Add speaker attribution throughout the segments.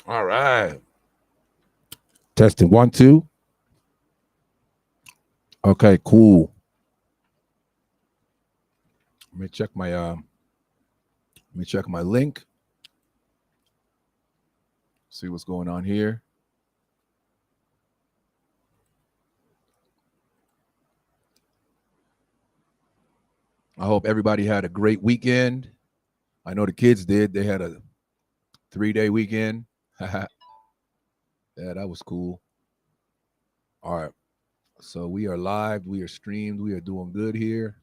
Speaker 1: All right. Testing 1, 2. Okay, cool. Let me check my link. See what's going on here. I hope everybody had a great weekend. I know the kids did. They had a 3-day weekend. Yeah, that was cool. All right. So we are live. We are streamed. We are doing good here.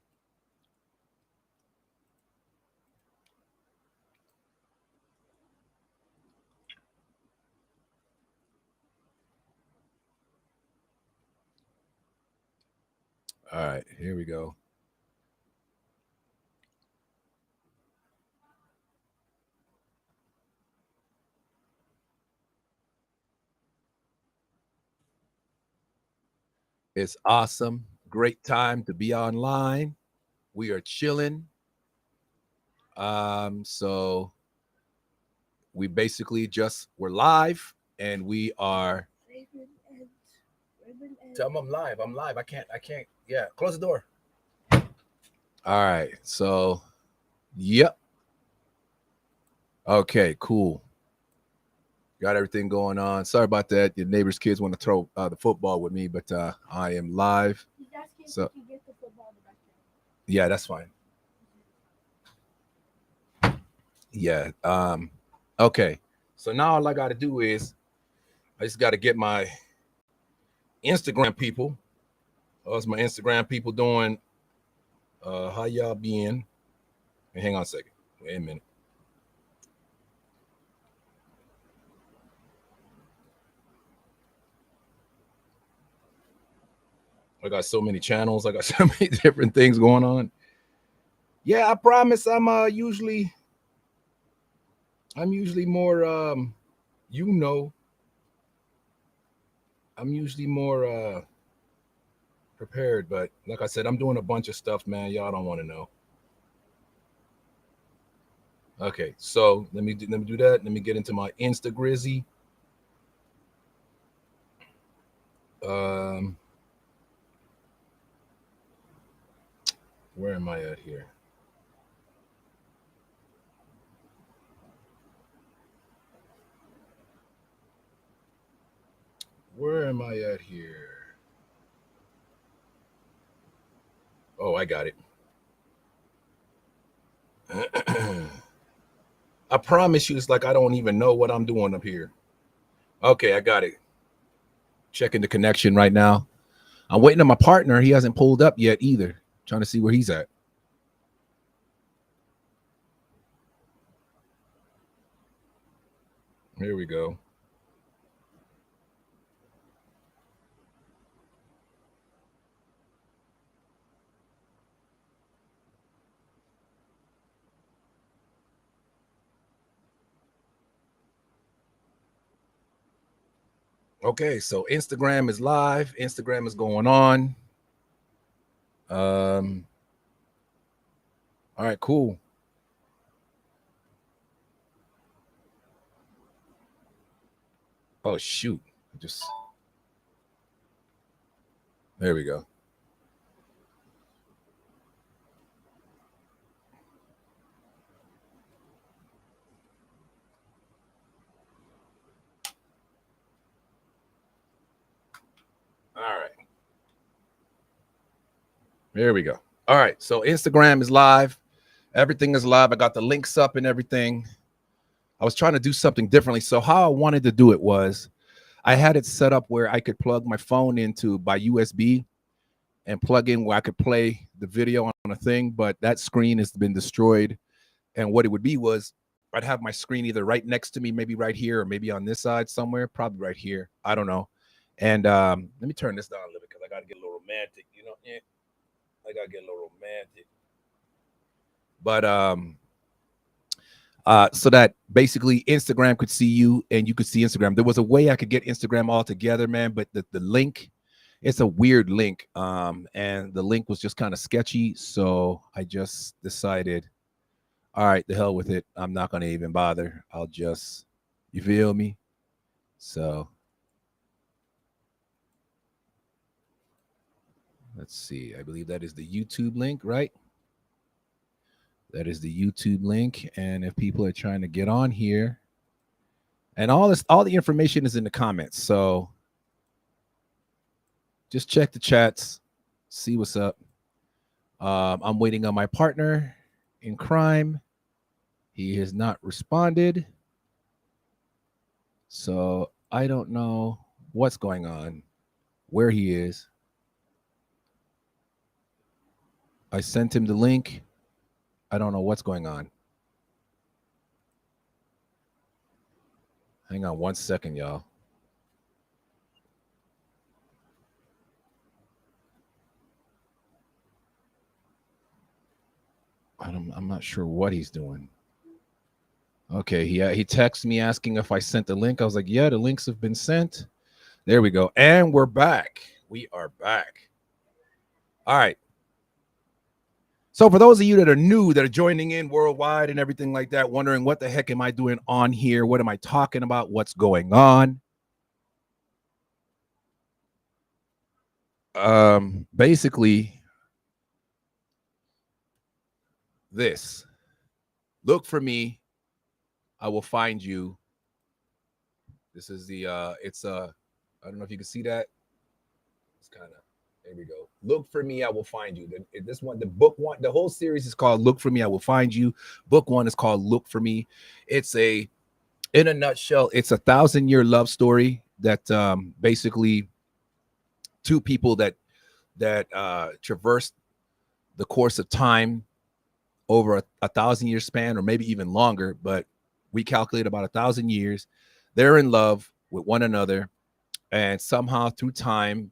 Speaker 1: All right. Here we go. It's awesome. Great time to be online. We are chilling. So we basically just we're live and we are tell them I'm live. I'm live. I can't. Yeah, close the door. All right. So yep. Okay, cool. Got everything going on. Sorry about that. Your neighbor's kids want to throw the football with me, but I am live. So yeah, that's fine. Yeah. Okay. So now all I got to do is I just got to get my Instagram people. How's my Instagram people doing? How y'all being? Hang on a second. Wait a minute. I got so many channels. I got so many different things going on. Yeah, I promise I'm usually more you know, I'm usually more prepared, but like I said, I'm doing a bunch of stuff, man. Y'all don't want to know. Okay, so let me do that. Let me get into my Insta Grizzy. Um, where am I at here? Where am I at here? Oh, I got it. I promise you, it's like I don't even know what I'm doing up here. Okay, I got it. Checking the connection right now. I'm waiting on my partner. He hasn't pulled up yet either. Trying to see where he's at. Here we go. Okay, so Instagram is live. Instagram is going on. All right, cool. Oh shoot. Just there we go. All right. There we go. All right. So Instagram is live. Everything is live. I got the links up and everything. I was trying to do something differently. So how I wanted to do it was I had it set up where I could plug my phone into by USB and plug in where I could play the video on a thing, but that screen has been destroyed. And what it would be was I'd have my screen either right next to me, maybe right here, or maybe on this side somewhere, probably right here. I don't know. And let me turn this down a little bit because I got to get a little romantic, you know? Yeah, I got to get a little romantic. But so that basically Instagram could see you and you could see Instagram. There was a way I could get Instagram all together, man, but the link, it's a weird link. And the link was just kind of sketchy. So I just decided, all right, the hell with it. I'm not gonna even bother. I'll just, you feel me? So let's see. I believe that is the YouTube link, right? That is the YouTube link. And if people are trying to get on here, and all the information is in the comments. So just check the chats, see what's up. I'm waiting on my partner in crime. He has not responded. So I don't know what's going on, where he is. I sent him the link. I don't know what's going on. Hang on 1 second, y'all. I'm not sure what he's doing. Okay, he texted me asking if I sent the link. I was like, yeah, the links have been sent. There we go. And we're back. We are back. All right. So for those of you that are new, that are joining in worldwide and everything like that, wondering what the heck am I doing on here? What am I talking about? What's going on? Basically, this. Look for me. I will find you. This is the I don't know if you can see that. It's kind of, there we go. Look for me, I will find you. This one, the book one, the whole series is called Look for Me, I Will Find You. Book one is called Look for Me. It's in a nutshell, it's a 1,000-year love story that basically two people that traversed the course of time over a 1,000-year span, or maybe even longer, but we calculate about 1,000 years. They're in love with one another, and somehow through time,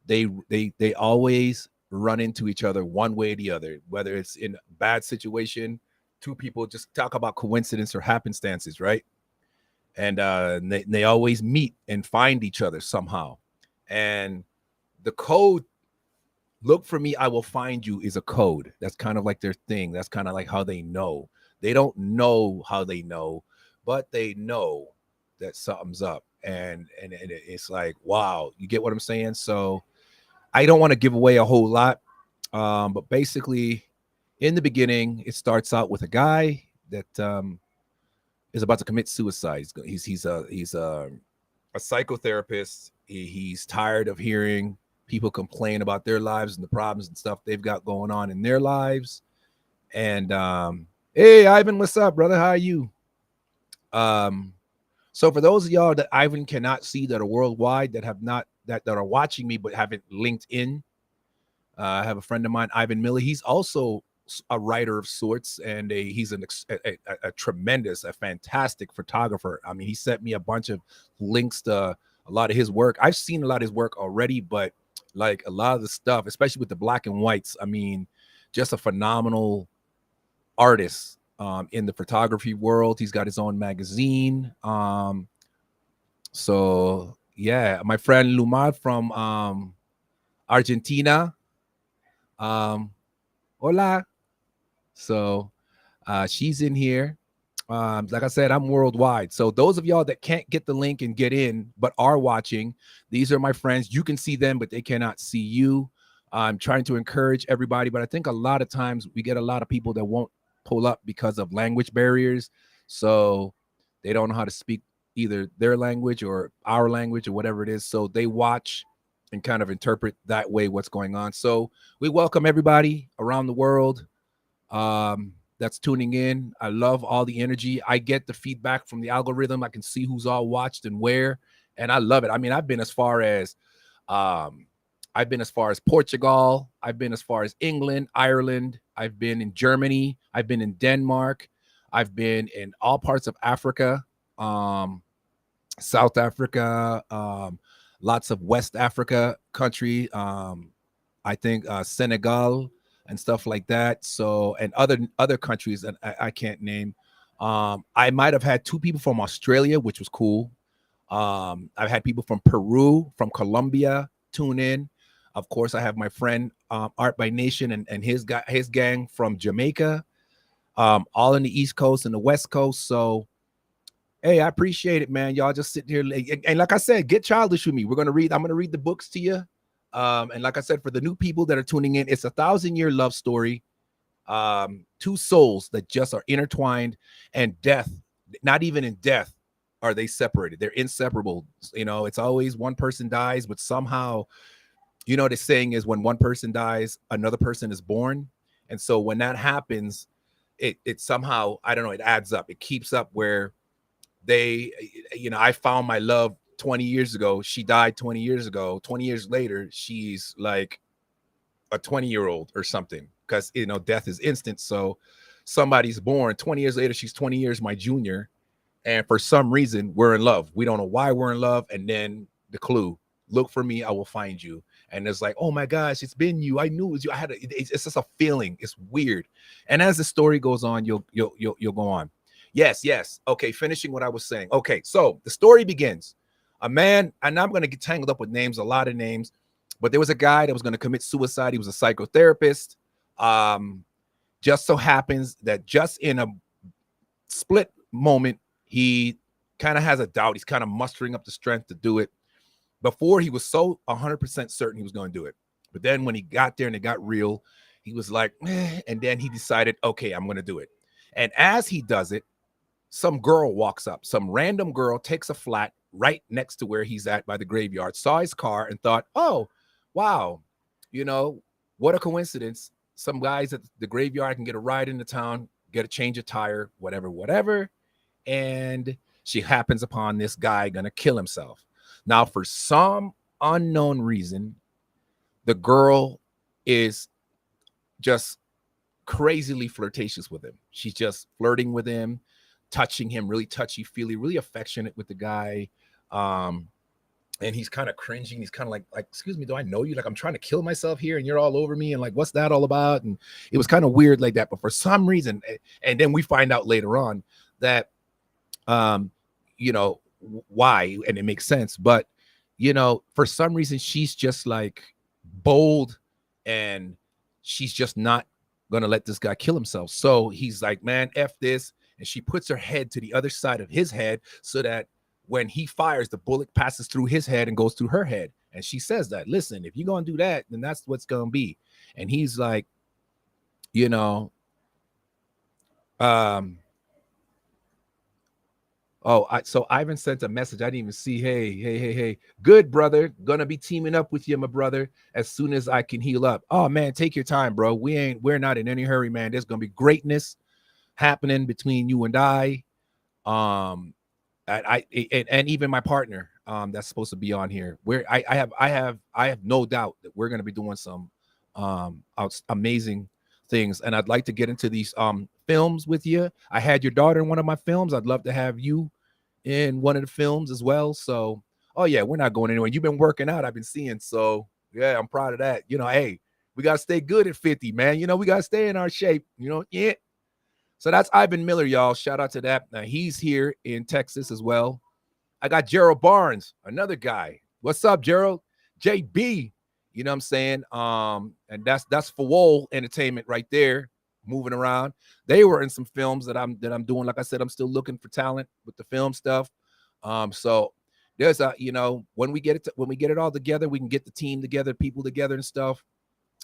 Speaker 1: they always run into each other one way or the other, whether it's in a bad situation. Two people, just talk about coincidence or happenstances, right? And they always meet and find each other somehow. And the code, look for me, I will find you, is a code. That's kind of like their thing. That's kind of like how they know. They don't know how they know, but they know that something's up. And it's like, wow, you get what I'm saying? So I don't want to give away a whole lot, but basically, in the beginning, it starts out with a guy that is about to commit suicide. He's a psychotherapist. He's tired of hearing people complain about their lives and the problems and stuff they've got going on in their lives. And hey, Ivan, what's up, brother? How are you? So for those of y'all that Ivan cannot see, that are worldwide, that have not that are watching me but haven't linked in, I have a friend of mine, Ivan Miller. He's also a writer of sorts, and he's a tremendous, a fantastic photographer. I mean, he sent me a bunch of links to a lot of his work. I've seen a lot of his work already, but like a lot of the stuff, especially with the black and whites, I mean, just a phenomenal artist in the photography world. He's got his own magazine. So yeah, my friend Lumar from Argentina. Hola. So she's in here. Like I said, I'm worldwide. So those of y'all that can't get the link and get in, but are watching, these are my friends. You can see them, but they cannot see you. I'm trying to encourage everybody, but I think a lot of times we get a lot of people that won't pull up because of language barriers. So they don't know how to speak either their language or our language or whatever it is. So they watch and kind of interpret that way what's going on. So we welcome everybody around the world that's tuning in. I love all the energy. I get the feedback from the algorithm. I can see who's all watched and where, and I love it. I mean, I've been as far as Portugal. I've been as far as England, Ireland. I've been in Germany. I've been in Denmark. I've been in all parts of Africa, South Africa, lots of West Africa country. I think Senegal and stuff like that. So, and other countries that I can't name. I might have had two people from Australia, which was cool. I've had people from Peru, from Colombia tune in. Of course, I have my friend Art by Nation and his gang from Jamaica, all in the East Coast and the West Coast. So Hey, I appreciate it, man. Y'all just sit here and like I said, get childish with me. We're gonna read. I'm gonna read the books to you. And like I said, for the new people that are tuning in, it's a 1,000-year love story. Two souls that just are intertwined, and death. Not even in death are they separated. They're inseparable. You know, it's always one person dies, but somehow, you know, the saying is when one person dies, another person is born. And so when that happens, it somehow, I don't know, it adds up. It keeps up where they, you know, I found my love 20 years ago. She died 20 years ago. 20 years later, she's like a 20-year-old or something, because, you know, death is instant. So somebody's born 20 years later, she's 20 years my junior. And for some reason, we're in love. We don't know why we're in love. And then the clue, look for me, I will find you. And it's like, oh my gosh, it's been you. I knew it was you. I had it's just a feeling. It's weird. And as the story goes on, you'll go on. Yes, yes. Okay, finishing what I was saying. Okay, so the story begins. A man, and I'm going to get tangled up with names, a lot of names, but there was a guy that was going to commit suicide. He was a psychotherapist. Just so happens that just in a split moment, he kind of has a doubt. He's kind of mustering up the strength to do it. Before, he was so 100% certain he was going to do it. But then when he got there and it got real, he was like, and then he decided, okay, I'm going to do it. And as he does it, some girl walks up. Some random girl takes a flat right next to where he's at by the graveyard, saw his car and thought, oh, wow, you know, what a coincidence. Some guys at the graveyard can get a ride into town, get a change of tire, whatever, whatever. And she happens upon this guy going to kill himself. Now, for some unknown reason, the girl is just crazily flirtatious with him. She's just flirting with him, touching him, really touchy-feely, really affectionate with the guy. And he's kind of cringing. He's kind of like, excuse me, do I know you? Like, I'm trying to kill myself here and you're all over me. And like, what's that all about? And it was kind of weird like that. But for some reason, and then we find out later on that, you know, why, and it makes sense. But, you know, for some reason, she's just like bold and she's just not going to let this guy kill himself. So he's like, man, F this. And she puts her head to the other side of his head so that when he fires, the bullet passes through his head and goes through her head. And she says that, listen, if you're going to do that, then that's what's going to be. And he's like, you know, so Ivan sent a message. I didn't even see. Hey. Good, brother. Gonna be teaming up with you, my brother, as soon as I can heal up. Oh man, take your time, bro. We're not in any hurry, man. There's gonna be greatness happening between you and I. And even my partner, that's supposed to be on here. Where I have no doubt that we're gonna be doing some amazing things. And I'd like to get into these films with you. I had your daughter in one of my films. I'd love to have you in one of the films as well. So, oh yeah, we're not going anywhere. You've been working out, I've been seeing. So yeah, I'm proud of that. You know, hey, we gotta stay good at 50, man. You know, we gotta stay in our shape. You know, yeah. So that's Ivan Miller, y'all. Shout out to that. Now he's here in Texas as well. I got Gerald Barnes, another guy. What's up, Gerald? JB. You know what I'm saying? And that's Fawol Entertainment right there, moving around. They were in some films that I'm doing. Like I said, I'm still looking for talent with the film stuff. So there's a, you know, when we get it all together, we can get the team together, people together and stuff.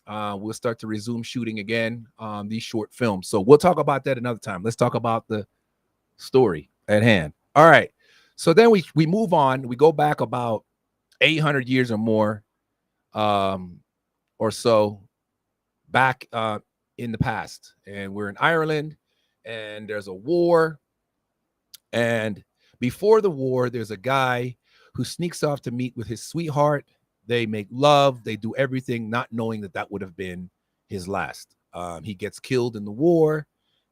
Speaker 1: We'll start to resume shooting again these short films. So we'll talk about that another time. Let's talk about the story at hand. All right. So then we move on. We go back about 800 years or more, or so, back in the past, and we're in Ireland, and there's a war. And before the war, there's a guy who sneaks off to meet with his sweetheart. They make love. They do everything, not knowing that that would have been his last. He gets killed in the war,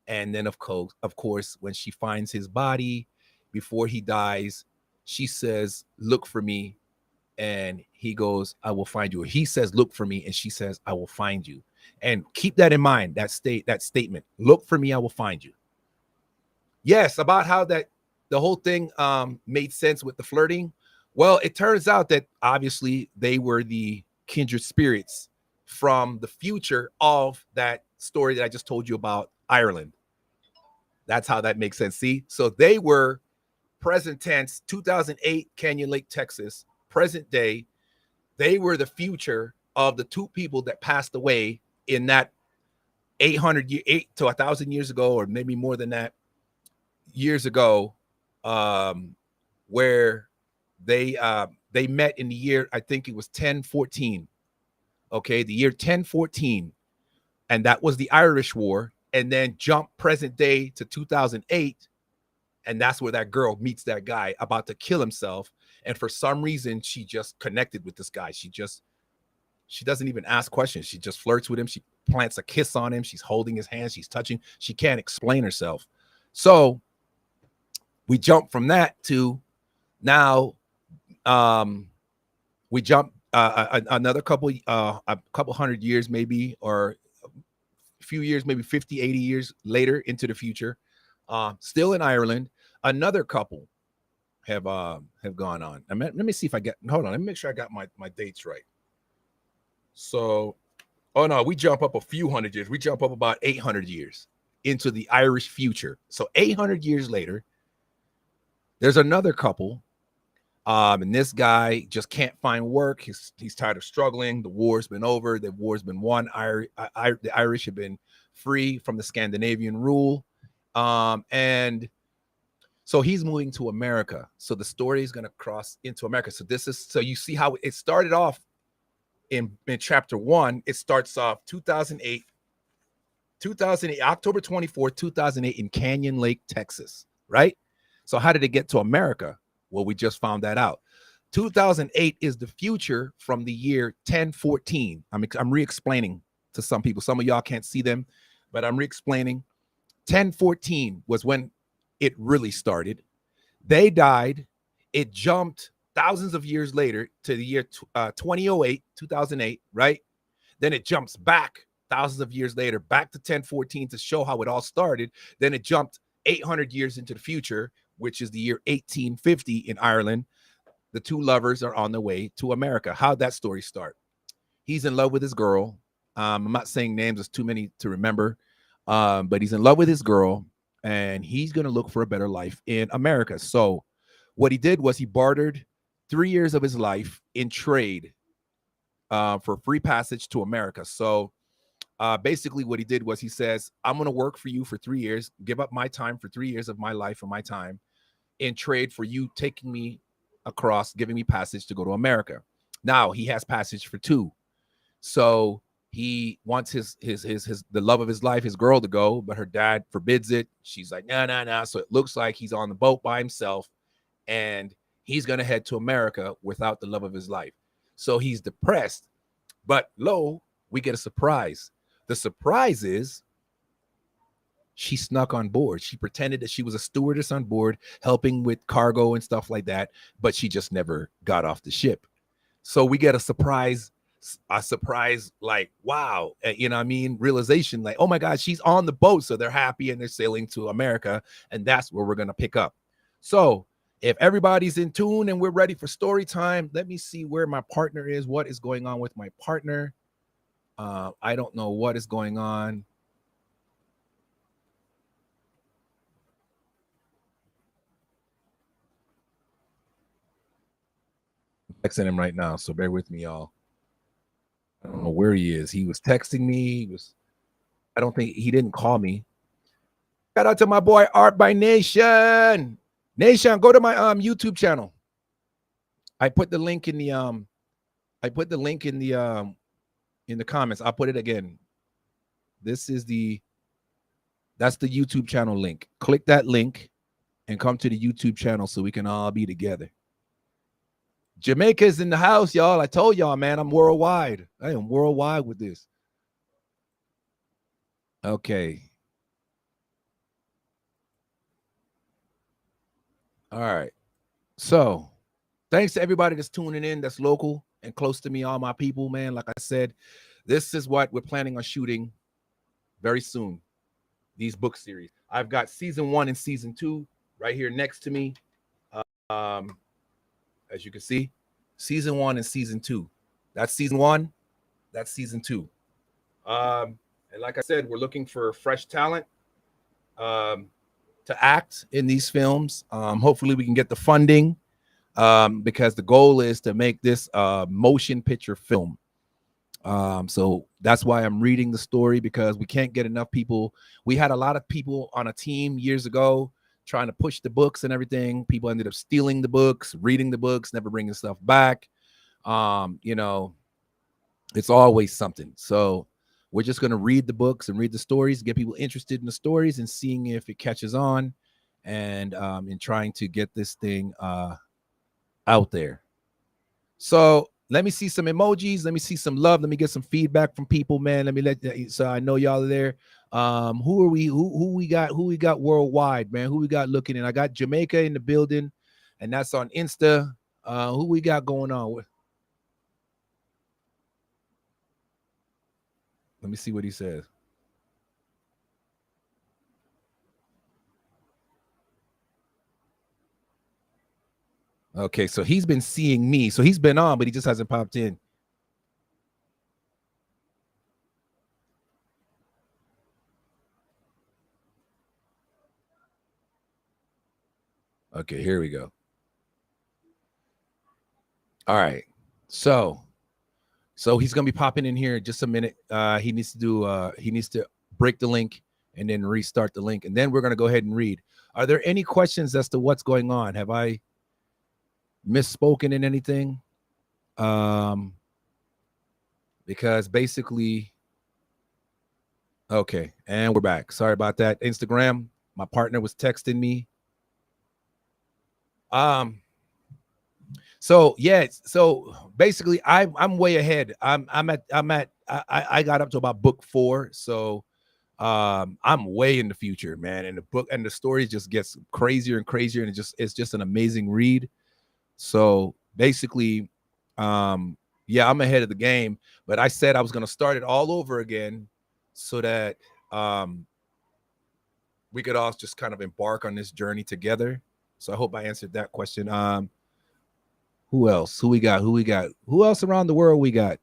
Speaker 1: and then of course, when she finds his body before he dies, she says, "Look for me," and he goes, "I will find you." Or he says, "Look for me," and she says, "I will find you." And keep that in mind. That statement. Look for me, I will find you. Yes, about how that the whole thing made sense with the flirting. Well, it turns out that obviously they were the kindred spirits from the future of that story that I just told you about Ireland. That's how that makes sense. See, so they were present tense, 2008, Canyon Lake, Texas, present day. They were the future of the two people that passed away in that 800 8 to 1,000 years ago, or maybe more than that years ago, where they met in the year, I think it was 1014. Okay, the year 1014, and that was the Irish War, and then jump present day to 2008, and that's where that girl meets that guy about to kill himself, and for some reason she just connected with this guy. She doesn't even ask questions. She just flirts with him. She plants a kiss on him. She's holding his hand. She's touching. She can't explain herself. So we jump from that to now. We jump another couple hundred years, maybe, or a few years, maybe 50, 80 years later into the future. Still in Ireland, another couple have gone on. Let me see if I get. Hold on. Let me make sure I got my dates right. So, oh no, we jump up a few hundred years. We jump up about 800 years into the Irish future. So 800 years later, there's another couple. And this guy just can't find work. He's tired of struggling. The war's been over. The war's been won. The Irish have been free from the Scandinavian rule. And so he's moving to America. So the story is going to cross into America. So you see how it started off in chapter 1. It starts off 2008, October 24th, 2008 in Canyon Lake, Texas, right? So how did it get to America? Well, we just found that out. 2008 is the future from the year 1014. I'm re-explaining to some people. Some of y'all can't see them, but I'm re-explaining. 1014 was when it really started. They died. It jumped thousands of years later to the year 2008, right? Then it jumps back thousands of years later, back to 1014 to show how it all started. Then it jumped 800 years into the future, which is the year 1850 in Ireland. The two lovers are on their way to America. How'd that story start? He's in love with his girl. I'm not saying names, there's too many to remember. But he's in love with his girl, and he's going to look for a better life in America. So what he did was he bartered 3 years of his life in trade for free passage to America. So basically what he did was he says, I'm going to work for you for 3 years, give up my time for 3 years of my life or my time in trade for you taking me across, giving me passage to go to America. Now he has passage for 2. So he wants the love of his life, his girl, to go, but her dad forbids it. She's like, nah. So it looks like he's on the boat by himself, and he's going to head to America without the love of his life. So he's depressed, but we get a surprise. The surprise is she snuck on board. She pretended that she was a stewardess on board, helping with cargo and stuff like that, but she just never got off the ship. So we get a surprise, like, wow, you know what I mean? Realization, like, oh my God, she's on the boat. So they're happy and they're sailing to America, and that's where we're going to pick up. So if everybody's in tune and we're ready for story time, let me see where my partner is. What is going on with my partner? I don't know what is going on. I'm texting him right now, so bear with me, y'all. I don't know where he is. He was texting me. I don't think he didn't call me. Shout out to my boy Art by Nation. Nation, go to my YouTube channel. I put the link in the comments. I'll put it again. That's the YouTube channel link. Click that link and come to the YouTube channel so we can all be together. Jamaica's in the house, y'all. I told y'all, man, I'm worldwide. I am worldwide with this. Okay. All right. So thanks to everybody that's tuning in, that's local and close to me, all my people, man. Like I said, this is what we're planning on shooting very soon. These book series. I've got season 1 and season 2 right here next to me. As you can see, season 1 and season 2. That's season 1. That's season 2. And like I said, we're looking for fresh talent. to act in these films. Hopefully, we can get the funding because the goal is to make this motion picture film. So that's why I'm reading the story, because we can't get enough people. We had a lot of people on a team years ago trying to push the books and everything. People ended up stealing the books, reading the books, never bringing stuff back. You know, it's always something. So we're just going to read the books and read the stories, get people interested in the stories and seeing if it catches on, and in trying to get this thing out there. So let me see some emojis. Let me see some love. Let me get some feedback from people, man. Let me so I know y'all are there. Who are we? Who we got? Who we got worldwide, man? Who we got looking in? I got Jamaica in the building, and that's on Insta. Who we got going on? Let me see what he says. Okay, so he's been seeing me. So he's been on, but he just hasn't popped in. Okay, here we go. All right. So he's gonna be popping in here in just a minute. He needs to break the link and then restart the link, and then we're gonna go ahead and read. Are there any questions as to what's going on? Have I misspoken in anything? Because basically, okay, and we're back. Sorry about that. Instagram, my partner was texting me. So yeah, so basically I'm way ahead. I got up to about book 4. So I'm way in the future, man. And the book and the story just gets crazier and crazier, and it's just an amazing read. So basically, yeah, I'm ahead of the game, but I said I was gonna start it all over again so that we could all just kind of embark on this journey together. So I hope I answered that question. Who else? Who we got? Who we got? Who else around the world we got?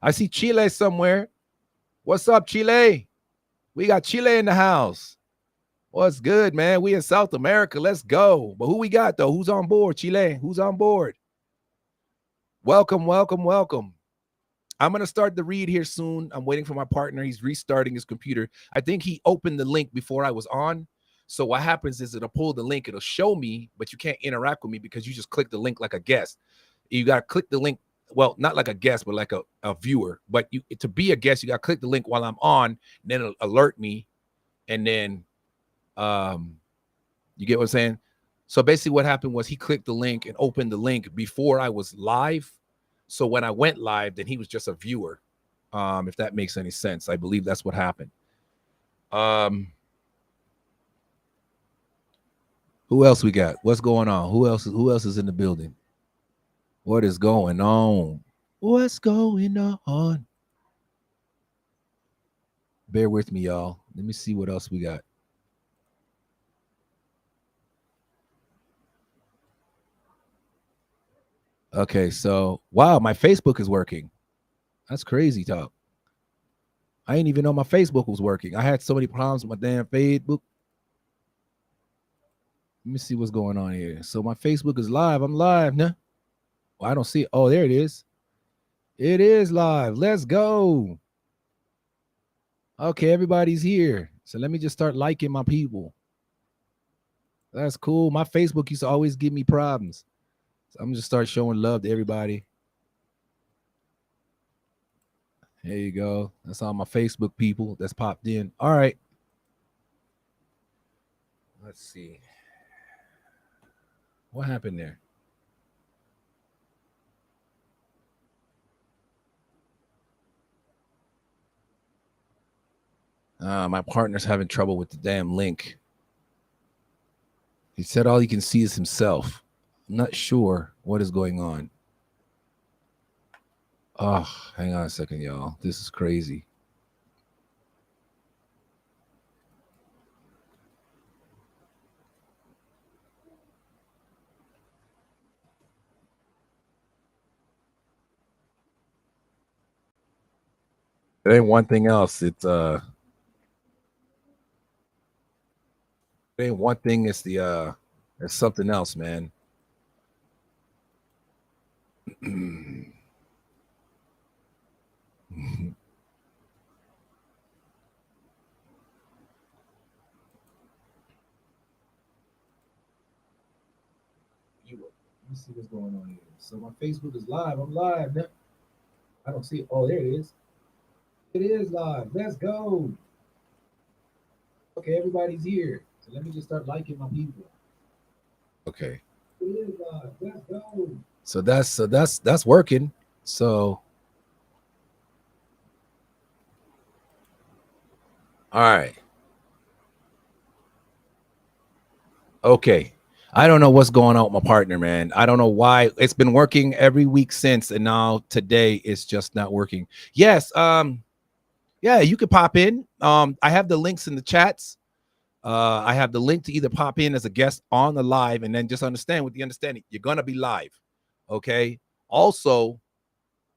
Speaker 1: I see Chile somewhere. What's up, Chile? We got Chile in the house. What's good, man? We in South America. Let's go. But who we got, though? Who's on board, Chile? Who's on board? Welcome, welcome, welcome. I'm going to start the read here soon. I'm waiting for my partner. He's restarting his computer. I think he opened the link before I was on. So what happens is it'll pull the link. It'll show me, but you can't interact with me because you just click the link like a guest. You got to click the link. Well, not like a guest, but like a viewer. But you to be a guest, you got to click the link while I'm on. Then it'll alert me. And then you get what I'm saying? So basically what happened was he clicked the link and opened the link before I was live. So when I went live, then he was just a viewer. If that makes any sense. I believe that's what happened. Who else we got? What's going on? Who else is in the building? What is going on? What's going on? Bear with me, y'all. Let me see what else we got. Okay, so wow, my Facebook is working. That's crazy talk. I didn't even know my Facebook was working. I had so many problems with my damn Facebook. Let me see what's going on here. So my Facebook is live. I'm live now. Well, I don't see it. Oh, there it is. It is live. Let's go. Okay, everybody's here. So let me just start liking my people. That's cool. My Facebook used to always give me problems. So I'm gonna just start showing love to everybody. There you go. That's all my Facebook people that's popped in. All right. Let's see. What happened there? My partner's having trouble with the damn link. He said all he can see is himself. I'm not sure what is going on. Oh, hang on a second, y'all. This is crazy. It ain't one thing else. It's ain't one thing, it's it's something else, man. You see what's going on here. So my Facebook is live. I'm live now. I don't see it. Oh, there it is. It is live. Let's go. Okay, everybody's here. So let me just start liking my people. Okay. It is live. Let's go. So that's working. So all right. Okay. I don't know what's going on with my partner, man. I don't know why. It's been working every week since, and now today it's just not working. Yes, yeah, you could pop in. I have the links in the chats. I have the link to either pop in as a guest on the live, and then just understand with the understanding you're gonna be live. Okay. Also,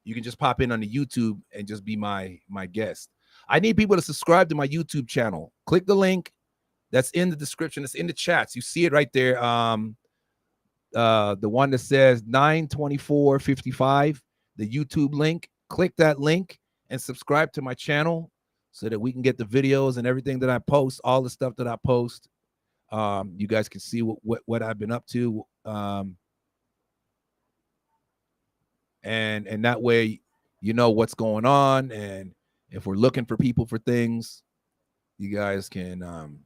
Speaker 1: you can just pop in on the YouTube and just be my guest. I need people to subscribe to my YouTube channel. Click the link that's in the description. It's in the chats. You see it right there. The one that says 92455, the YouTube link. Click that link and subscribe to my channel so that we can get the videos and everything that I post, all the stuff that I post. You guys can see what I've been up to. And that way you know what's going on, and if we're looking for people for things, you guys can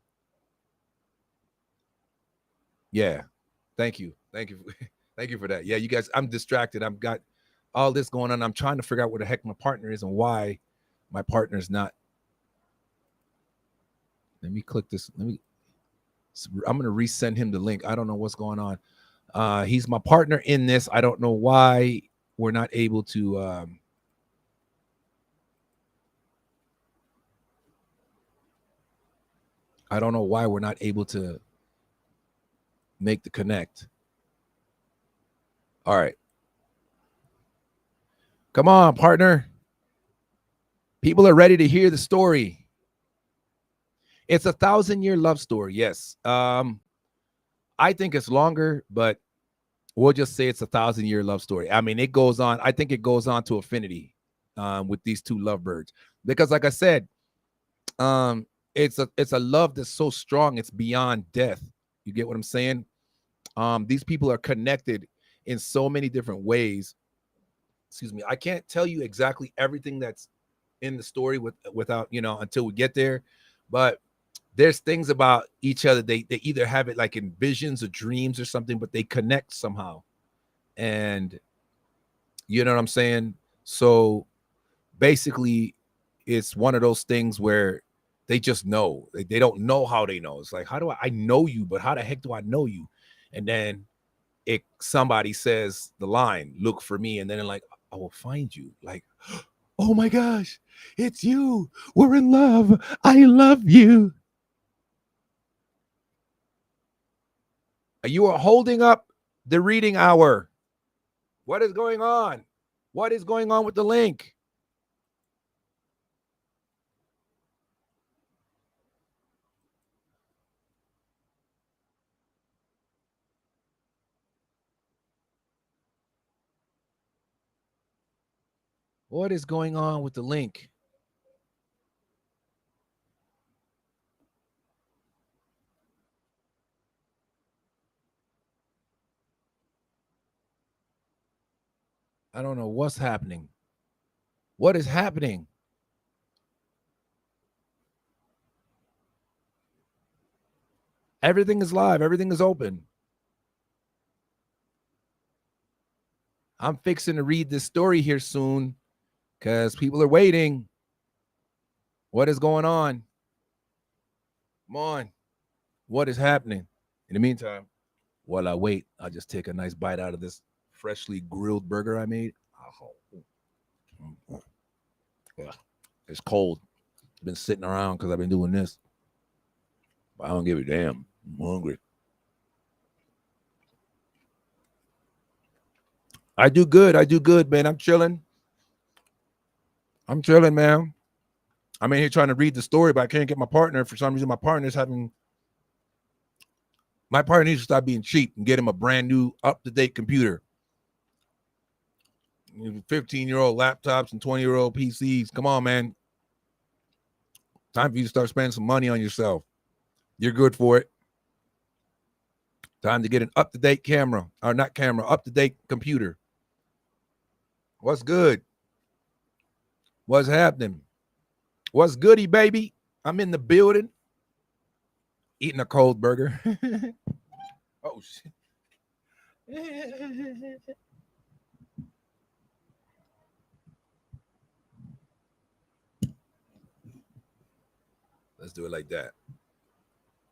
Speaker 1: yeah. Thank you. Thank you. Thank you for that. Yeah, you guys, I'm distracted. I've got all this going on. I'm trying to figure out where the heck my partner is and why my partner's not. Let me click this. I'm gonna resend him the link. I don't know what's going on. He's my partner in this. I don't know why we're not able to I don't know why we're not able to make the connect. All right. Come on, partner. People are ready to hear the story. It's a 1,000-year love story. Yes. I think it's longer, but we'll just say it's a 1,000-year love story. I mean, it goes on. I think it goes on to infinity with these two lovebirds, because, like I said, it's a love that's so strong it's beyond death. You get what I'm saying? These people are connected in so many different ways. Excuse me. I can't tell you exactly everything that's in the story without until we get there, but there's things about each other. They either have it like in visions or dreams or something, but they connect somehow. And you know what I'm saying? So basically, it's one of those things where they just know. They don't know how they know. It's like, how do I know you, but how the heck do I know you? And then somebody says the line, "Look for me," and then they're like, "I will find you." Like, oh my gosh, it's you. We're in love. I love you. You are holding up the reading hour. What is going on? What is going on with the link? What is going on with the link? I don't know what's happening. What is happening? Everything is live. Everything is open. I'm fixing to read this story here soon because people are waiting. What is going on? Come on. What is happening? In the meantime, while I wait, I'll just take a nice bite out of this freshly grilled burger I made. It's cold. It's been sitting around because I've been doing this. I don't give a damn. I'm hungry. I do good, man. I'm chilling. Man. I'm in here trying to read the story, but I can't get my partner. For some reason, my partner's having My partner needs to stop being cheap and get him a brand new, up-to-date computer. 15-year-old laptops and 20-year-old PCs. Come on, man. Time for you to start spending some money on yourself. You're good for it. Time to get an up-to-date camera, or not camera, up-to-date computer. What's good? What's happening? What's goody, baby? I'm in the building. Eating a cold burger. Oh, shit. Let's do it like that.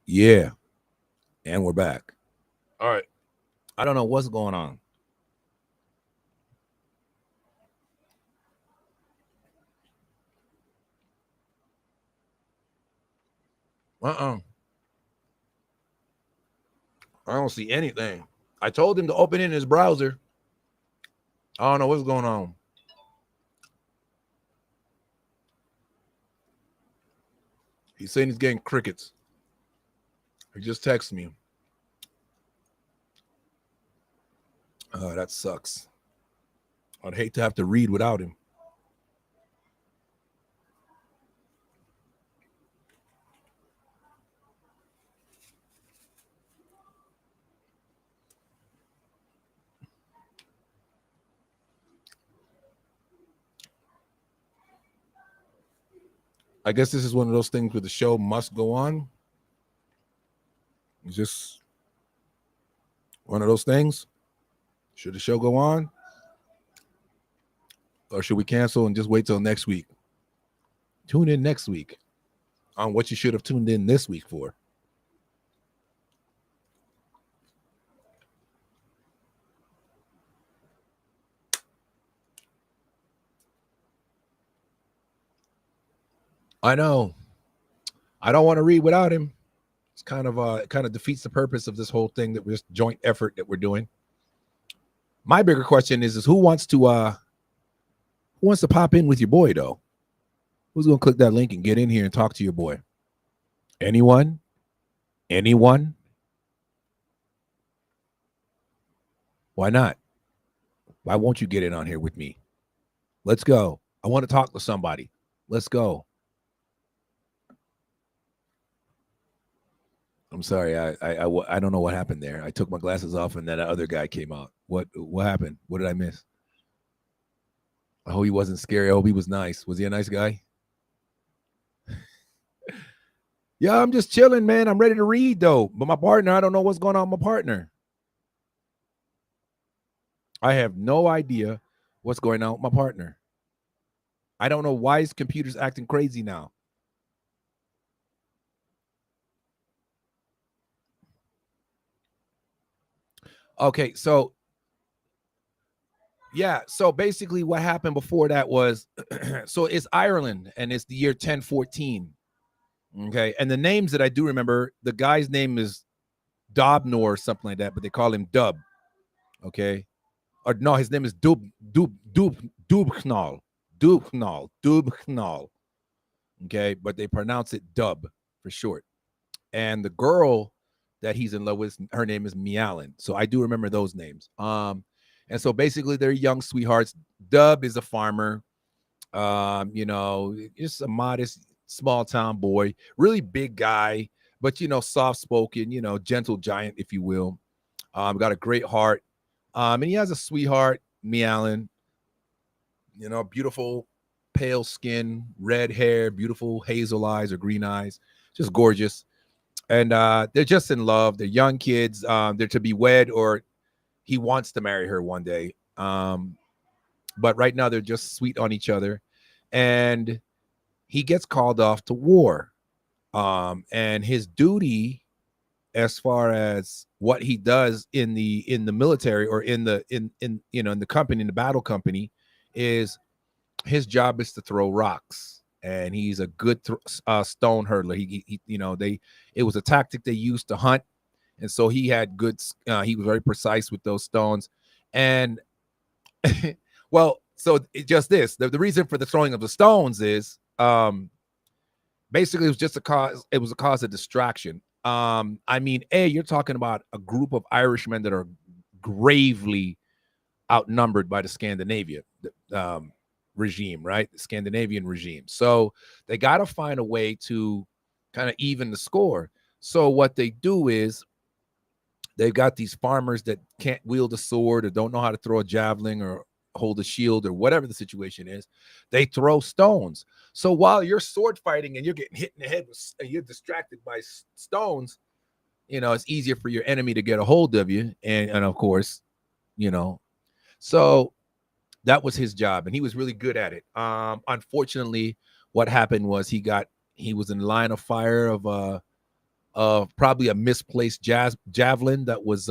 Speaker 1: Yeah. And we're back. All right. I don't know what's going on. I don't see anything. I told him to open it in his browser. I don't know what's going on. He's saying he's getting crickets. He just texted me. Oh, that sucks. I'd hate to have to read without him. I guess this is one of those things where the show must go on. It's just one of those things. Should the show go on? Or should we cancel and just wait till next week? Tune in next week on what you should have tuned in this week for. I know. I don't want to read without him. It's kind of defeats the purpose of this whole thing, that we're just joint effort that we're doing. My bigger question is who wants to pop in with your boy though? Who's gonna click that link and get in here and talk to your boy? Anyone? Anyone? Why not? Why won't you get in on here with me? Let's go. I want to talk to somebody. Let's go. I'm sorry. I don't know what happened there. I took my glasses off and then that other guy came out. What happened? What did I miss? I hope he wasn't scary. I hope he was nice. Was he a nice guy? Yeah, I'm just chilling, man. I'm ready to read though. But my partner, I don't know what's going on with my partner. I have no idea what's going on with my partner. I don't know why his computer's acting crazy now. Okay, so yeah, so basically what happened before that was so it's Ireland and it's the year 1014. Okay, and the names that I do remember, the guy's name is Dobnor or something like that, but they call him Dub. Okay, or no, his name is Dubknall. Okay, but they pronounce it Dub for short. And the girl that he's in love with, her name is Mialyn. So I do remember those names. And so basically they're young sweethearts. Dub is a farmer, just a modest small town boy, really big guy, but soft spoken, gentle giant, if you will. Got a great heart. And he has a sweetheart, Mialyn, beautiful pale skin, red hair, beautiful hazel eyes or green eyes, just gorgeous. And they're just in love. They're young kids. They're to be wed, or he wants to marry her one day. But right now they're just sweet on each other. And he gets called off to war. And his duty, as far as what he does in the military or in the company, in the battle company, is his job is to throw rocks. And he's a good stone hurdler. It was a tactic they used to hunt, and so he had good. He was very precise with those stones, and well, so just this. The reason for the throwing of the stones is basically it was just a cause. It was a cause of distraction. I mean, you're talking about a group of Irishmen that are gravely outnumbered by the Scandinavia regime, right? The Scandinavian regime. So they got to find a way to kind of even the score. So what they do is they've got these farmers that can't wield a sword or don't know how to throw a javelin or hold a shield or whatever the situation is. They throw stones. So while you're sword fighting and you're getting hit in the head and you're distracted by stones, it's easier for your enemy to get a hold of you. And of course, so that was his job, and he was really good at it. Unfortunately, what happened was he was in line of fire of probably a misplaced javelin that was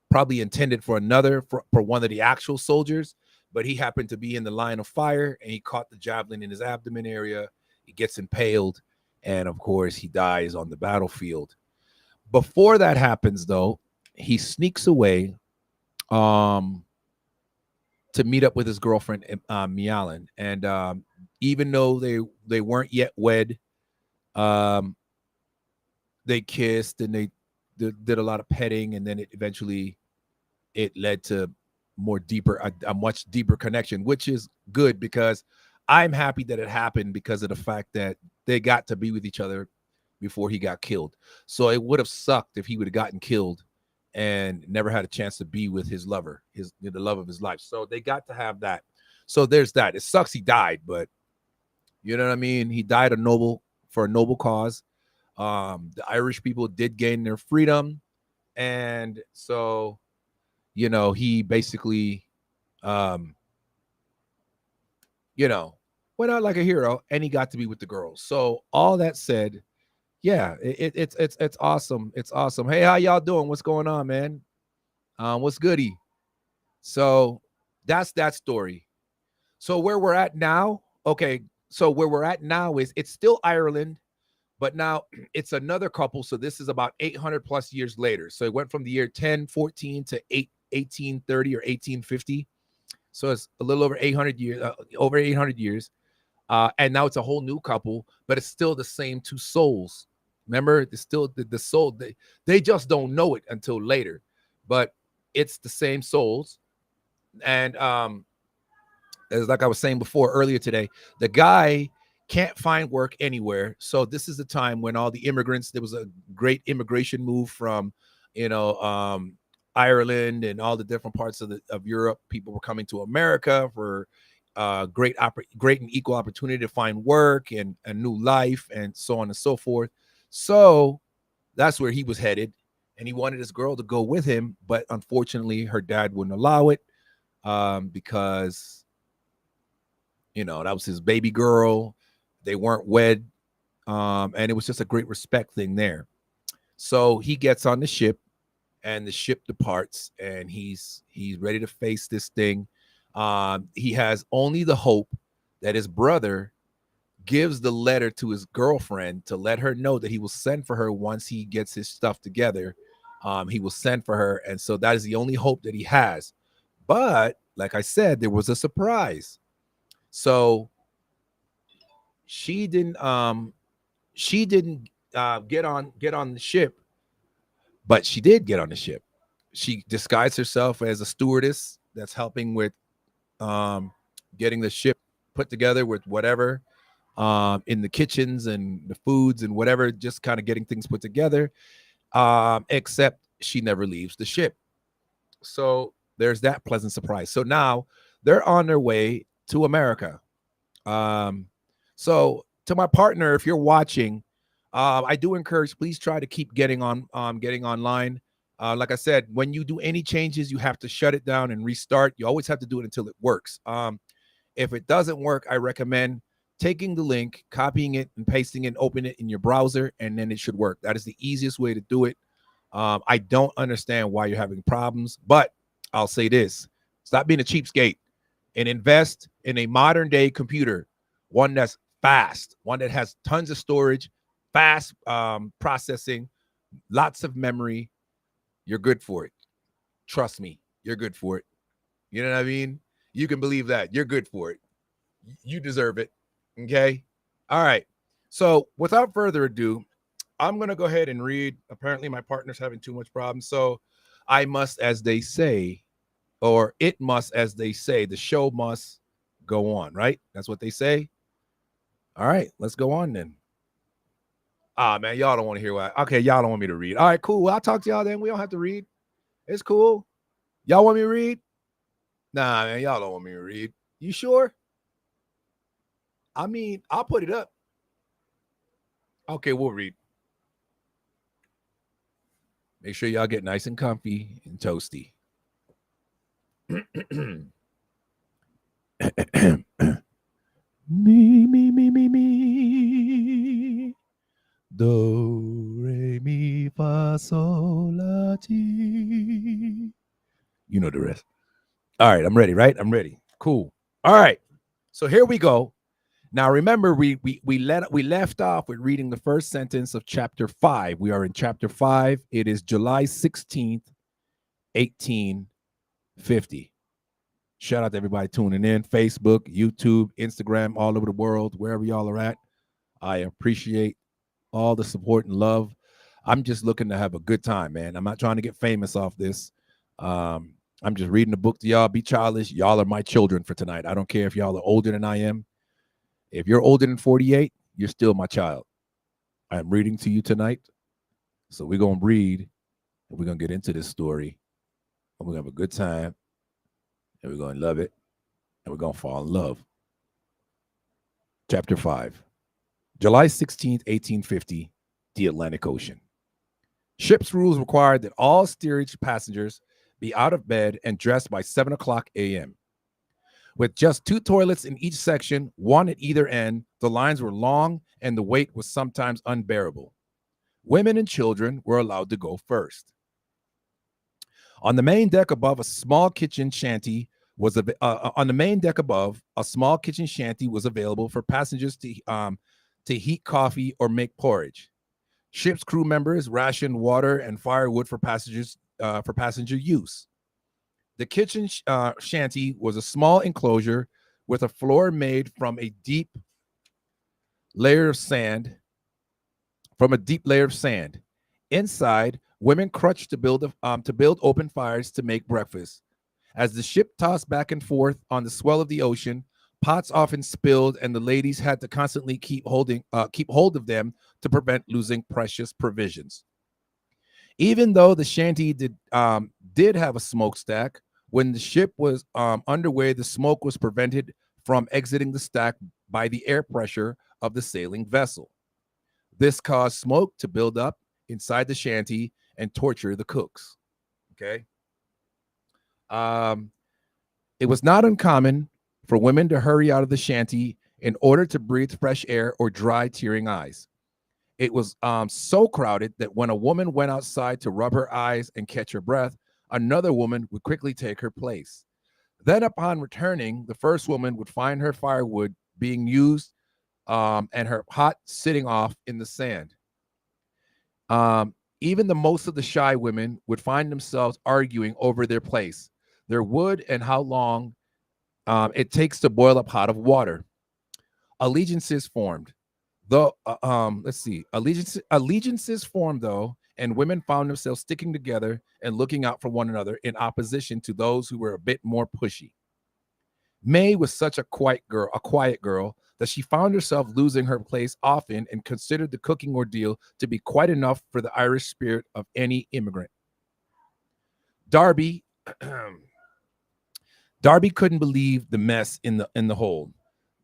Speaker 1: probably intended for one of the actual soldiers, but he happened to be in the line of fire and he caught the javelin in his abdomen area. He gets impaled, and of course he dies on the battlefield. Before that happens, though, he sneaks away to meet up with his girlfriend, Mialin. And even though they weren't yet wed, they kissed and they did a lot of petting, and then it led to a much deeper connection, which is good because I'm happy that it happened because of the fact that they got to be with each other before he got killed. So it would have sucked if he would have gotten killed and never had a chance to be with his lover, the love of his life. So they got to have that. So there's that. It sucks he died, but you know what I mean? He died for a noble cause. The Irish people did gain their freedom. And so, he basically, went out like a hero, and he got to be with the girls. So all that said, yeah, it's awesome. It's awesome. Hey, how y'all doing? What's going on, man? What's goody? So that's that story. So where we're at now, okay. So where we're at now is it's still Ireland, but now it's another couple. So this is about 800 plus years later. So it went from the year 1014 to 1830 or 1850. So it's a little over 800 years, over 800 years. And now it's a whole new couple, but it's still the same two souls. Remember, it's still the soul. They just don't know it until later, but it's the same souls. And as like I was saying before earlier today, the guy can't find work anywhere. So this is the time when all the immigrants, there was a great immigration move from, Ireland and all the different parts of Europe. People were coming to America for great and equal opportunity to find work and a new life and so on and so forth. So that's where he was headed, and he wanted his girl to go with him, but unfortunately her dad wouldn't allow it because that was his baby girl. They weren't wed, and it was just a great respect thing there. So he gets on the ship, and the ship departs, and he's ready to face this thing. He has only the hope that his brother gives the letter to his girlfriend to let her know that he will send for her once he gets his stuff together. He will send for her, and so that is the only hope that he has. But like I said, there was a surprise. So she didn't get on the ship, but she did get on the ship. She disguised herself as a stewardess that's helping with getting the ship put together with whatever in the kitchens and the foods and whatever, just kind of getting things put together, except she never leaves the ship. So there's that pleasant surprise. So now they're on their way to America. So to my partner, if you're watching, I do encourage, please try to keep getting online. Like I said, when you do any changes, you have to shut it down and restart. You always have to do it until it works. If it doesn't work, I recommend taking the link, copying it and pasting it, and open it in your browser, and then it should work. That is the easiest way to do it. I don't understand why you're having problems, but I'll say this: stop being a cheapskate and invest in a modern day computer, one that's fast, one that has tons of storage, fast processing, lots of memory. You're good for it. Trust me, you're good for it. You know what I mean? You can believe that. You're good for it. You deserve it. Okay? All right. So without further ado, I'm going to go ahead and read. Apparently, my partner's having too much problems. So I must, as they say, or it must, as they say, the show must go on, right? That's what they say. All right, let's go on then. Ah, man, y'all don't want to hear what. Okay, y'all don't want me to read. All right, cool. Well, I'll talk to y'all then. We don't have to read. It's cool. Y'all want me to read? Nah, man, y'all don't want me to read. You sure? I mean, I'll put it up. Okay, we'll read. Make sure y'all get nice and comfy and toasty. Me. Do, re, mi, fa, sol, la, ti. You know the rest. All right, I'm ready, right? I'm ready. Cool. All right. So here we go. Now remember, we left off with reading the first sentence of chapter 5. We are in chapter 5. It is July 16th, 1850. Shout out to everybody tuning in. Facebook, YouTube, Instagram, all over the world, wherever y'all are at. I appreciate all the support and love. I'm just looking to have a good time, man. I'm not trying to get famous off this. I'm just reading the book to y'all. Be childish. Y'all are my children for tonight. I don't care if y'all are older than I am. If you're older than 48, you're still my child. I'm reading to you tonight. So we're going to read, and we're going to get into this story, and we're going to have a good time, and we're going to love it, and we're going to fall in love. Chapter 5, July 16th, 1850, the Atlantic Ocean. Ship's rules required that all steerage passengers be out of bed and dressed by 7 o'clock a.m. With just 2 toilets in each section, one at either end, the lines were long and the wait was sometimes unbearable. Women and children were allowed to go first. On the main deck above, a small kitchen shanty was available for passengers to heat coffee or make porridge. Ship's crew members rationed water and firewood for passengers for passenger use. The kitchen shanty was a small enclosure with a floor made from a deep layer of sand. Inside, women crouched to build open fires to make breakfast. As the ship tossed back and forth on the swell of the ocean, pots often spilled, and the ladies had to constantly keep hold of them to prevent losing precious provisions. Even though the shanty did have a smokestack, when the ship was underway, the smoke was prevented from exiting the stack by the air pressure of the sailing vessel. This caused smoke to build up inside the shanty and torture the cooks. Okay. It was not uncommon for women to hurry out of the shanty in order to breathe fresh air or dry tearing eyes. It was so crowded that when a woman went outside to rub her eyes and catch her breath, another woman would quickly take her place. Then upon returning, the first woman would find her firewood being used and her pot sitting off in the sand. Even the most of the shy women would find themselves arguing over their place, their wood, and how long it takes to boil a pot of water. Allegiances formed. Allegiances formed, though, and women found themselves sticking together and looking out for one another in opposition to those who were a bit more pushy. May was such a quiet girl that she found herself losing her place often and considered the cooking ordeal to be quite enough for the Irish spirit of any immigrant. Darby couldn't believe the mess in the hold.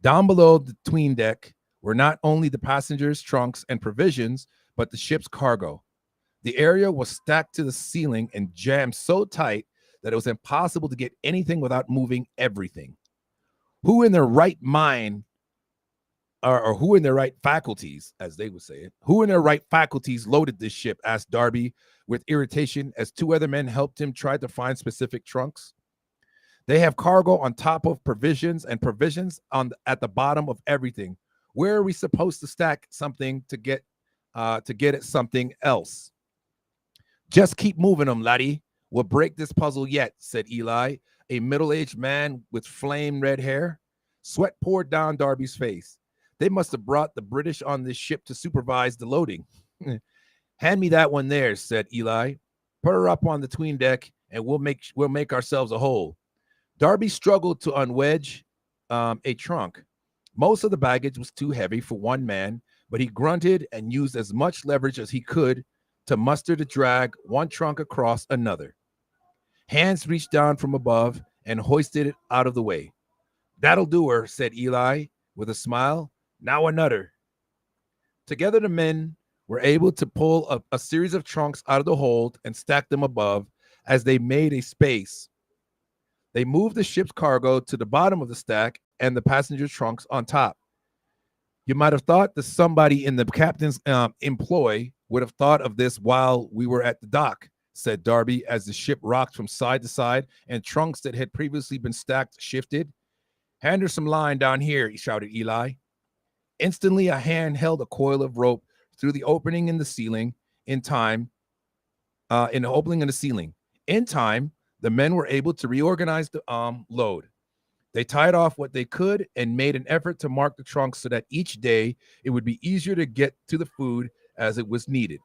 Speaker 1: Down below the 'tween deck were not only the passengers' trunks and provisions, but the ship's cargo. The area was stacked to the ceiling and jammed so tight that it was impossible to get anything without moving everything. Who in their right mind, or who in their right faculties, as they would say it, who in their right faculties loaded this ship? Asked Darby with irritation as 2 other men helped him try to find specific trunks. They have cargo on top of provisions and provisions at the bottom of everything. Where are we supposed to stack something to get at something else? Just keep moving them, laddie. We'll break this puzzle yet, said Eli, a middle-aged man with flame red hair. Sweat poured down Darby's face. They must have brought the British on this ship to supervise the loading. Hand me that one there, said Eli. Put her up on the tween deck, and we'll make ourselves a hole. Darby struggled to unwedge a trunk. Most of the baggage was too heavy for one man, but he grunted and used as much leverage as he could to muster to drag one trunk across another. Hands reached down from above and hoisted it out of the way. That'll do her, said Eli with a smile. Now another. Together, the men were able to pull a series of trunks out of the hold and stack them above as they made a space. They moved the ship's cargo to the bottom of the stack and the passenger trunks on top. You might have thought that somebody in the captain's employ would have thought of this while we were at the dock, said Darby as the ship rocked from side to side and trunks that had previously been stacked shifted. Hand her some line down here, shouted Eli. Instantly, a hand held a coil of rope through the opening in the ceiling. In the opening in the ceiling. In time, the men were able to reorganize the load. They tied off what they could and made an effort to mark the trunks so that each day it would be easier to get to the food as it was needed.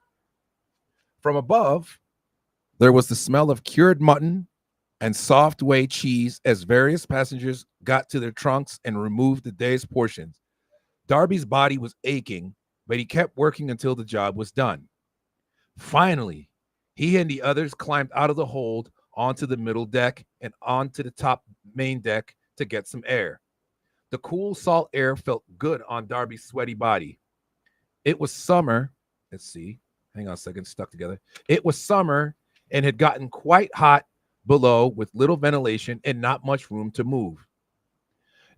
Speaker 1: From above, there was the smell of cured mutton and soft whey cheese as various passengers got to their trunks and removed the day's portions. Darby's body was aching, but he kept working until the job was done. Finally, he and the others climbed out of the hold onto the middle deck and onto the top main deck to get some air. The cool salt air felt good on Darby's sweaty body. It was summer. Let's see. Hang on a second. Stuck together. It was summer and had gotten quite hot below with little ventilation and not much room to move.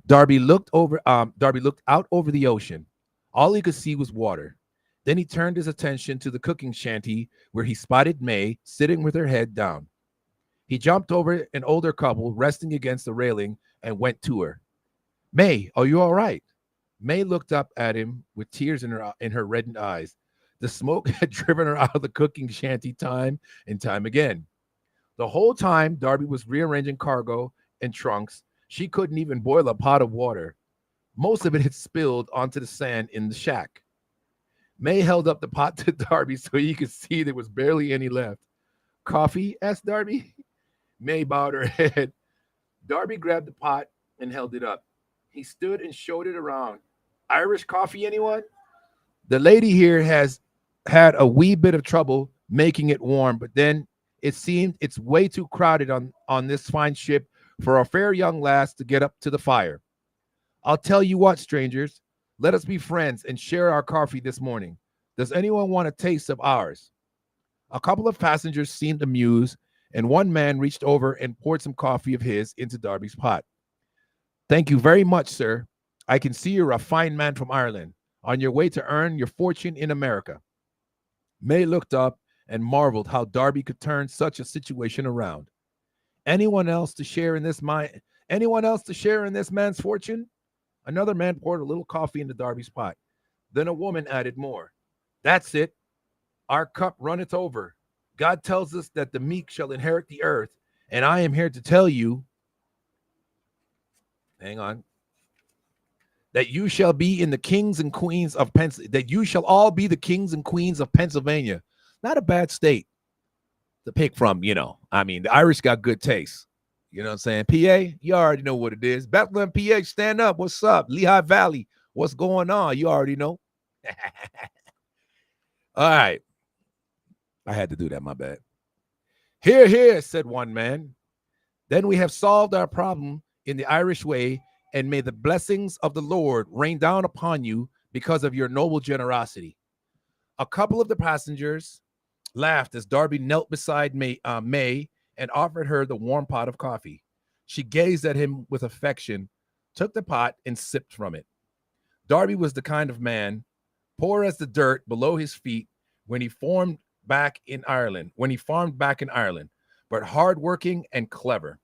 Speaker 1: Darby looked out over the ocean. All he could see was water. Then he turned his attention to the cooking shanty where he spotted May sitting with her head down. He jumped over an older couple resting against the railing and went to her. May, are you all right? May looked up at him with tears in her reddened eyes. The smoke had driven her out of the cooking shanty time and time again. The whole time Darby was rearranging cargo and trunks, she couldn't even boil a pot of water. Most of it had spilled onto the sand in the shack. May held up the pot to Darby so he could see there was barely any left. Coffee? Asked Darby. May bowed her head. Darby grabbed the pot and held it up. He stood and showed it around. Irish coffee, anyone? The lady here has had a wee bit of trouble making it warm, but then it seemed it's way too crowded on this fine ship for a fair young lass to get up to the fire. I'll tell you what, strangers, let us be friends and share our coffee this morning. Does anyone want a taste of ours? A couple of passengers seemed amused, and one man reached over and poured some coffee of his into Darby's pot. Thank you very much, sir. I can see you're a fine man from Ireland, on your way to earn your fortune in America. May looked up and marveled how Darby could turn such a situation around. Anyone else to share in this man's fortune? Another man poured a little coffee into Darby's pot. Then a woman added more. That's it. Our cup runneth over. God tells us that the meek shall inherit the earth, and I am here to tell you, that you shall be in the kings and queens of that you shall all be the kings and queens of Pennsylvania. Not a bad state to pick from, I mean, the Irish got good taste. You know what I'm saying? PA, you already know what it is. Bethlehem, PA, stand up. What's up? Lehigh Valley, what's going on? You already know. All right. I had to do that, my bad. Hear, hear, said one man. Then we have solved our problem in the Irish way, and may the blessings of the Lord rain down upon you because of your noble generosity. A couple of the passengers laughed as Darby knelt beside May and offered her the warm pot of coffee. She gazed at him with affection, took the pot, and sipped from it. Darby was the kind of man, poor as the dirt below his feet when he farmed back in Ireland, but hardworking and clever.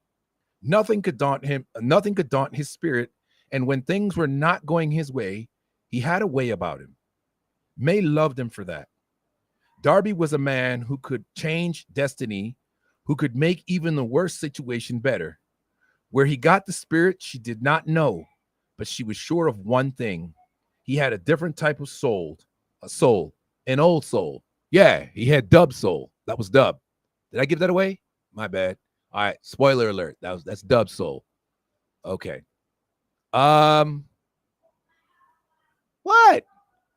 Speaker 1: Nothing could daunt his spirit, and when things were not going his way, he had a way about him. May loved him for that. Darby was a man who could change destiny, who could make even the worst situation better. Where he got the spirit, she did not know, but she was sure of one thing. He had a different type of soul, and Old Soul. Yeah, he had Dub Soul. That was Dub. Did I give that away? My bad. All right, spoiler alert. That's Dub Soul. Okay. Um, what?